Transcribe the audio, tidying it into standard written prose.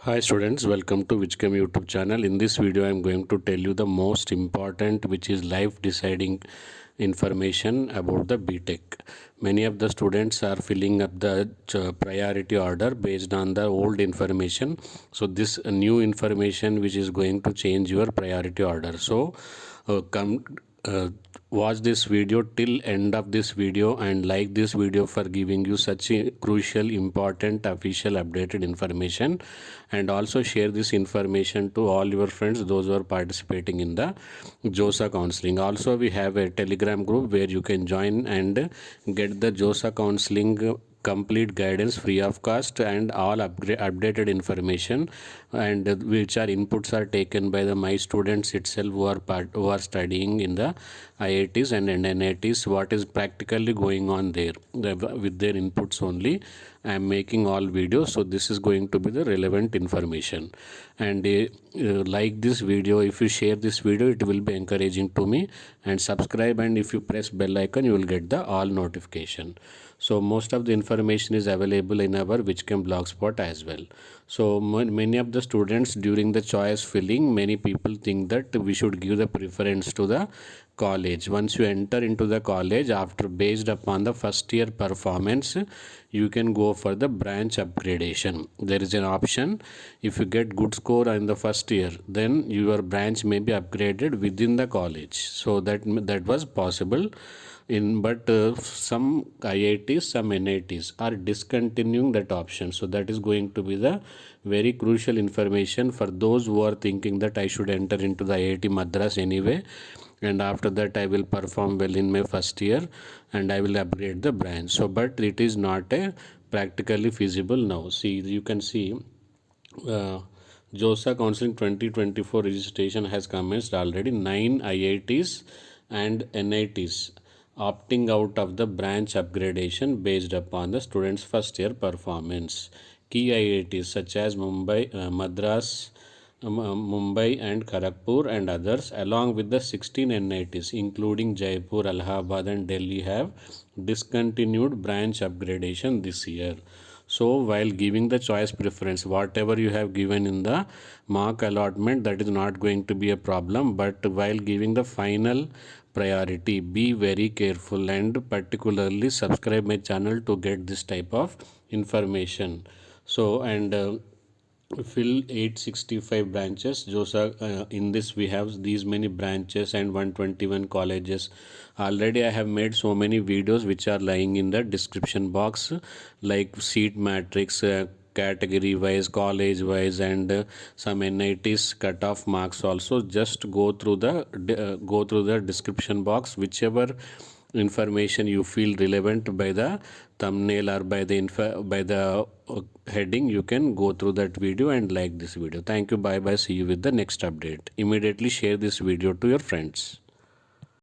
Hi students, welcome to Chem YouTube channel. In this video I am going to tell you the most important, which is life deciding information about the BTech. Many of the students are filling up the priority order based on the old information. So this new information which is going to change your priority order. So watch this video till end of this video and like this video for giving you such a crucial, important, official, updated information, and also share this information to all your friends, those who are participating in the Josaa counseling. Also we have a Telegram group where you can join and get the Josaa counseling complete guidance free of cost and all updated information, and which are inputs are taken by my students itself who are studying in the IITs and NITs. What is practically going on there with their inputs only I am making all videos. So this is going to be the relevant information, and like this video, if you share this video, it will be encouraging to me, and subscribe, and if you press bell icon you will get the all notification. So most of the information is available in our Chem blogspot as well. So many of the students during the choice filling, many people think that we should give the preference to the college. Once you enter into the college, after based upon the first year performance, you can go for the branch upgradation. There is an option. If you get good score in the first year, then your branch may be upgraded within the college. So that was possible. But some IITs, some NITs are discontinuing that option. So that is going to be the very crucial information for those who are thinking that I should enter into the IIT Madras anyway, and after that I will perform well in my first year and I will upgrade the branch. So but it is not a practically feasible now. See, you can see Josaa Counseling 2024 registration has commenced already. 9 IITs and NITs opting out of the branch upgradation based upon the students' first year performance. Key IITs such as Mumbai, Madras, Mumbai and Kharagpur and others, along with the 16 NITs including Jaipur, Allahabad and Delhi, have discontinued branch upgradation this year. So while giving the choice preference, whatever you have given in the mark allotment, that is not going to be a problem, but while giving the final priority, be very careful and particularly subscribe my channel to get this type of information. So and fill 865 branches. Josaa, in this we have these many branches and 121 colleges. Already I have made so many videos which are lying in the description box, like seat matrix, category wise, college wise, and some NITs cutoff marks also. Just go through the description box. Whichever information you feel relevant by the thumbnail or by the heading, you can go through that video and like this video. Thank you. Bye bye. See you with the next update. Immediately share this video to your friends.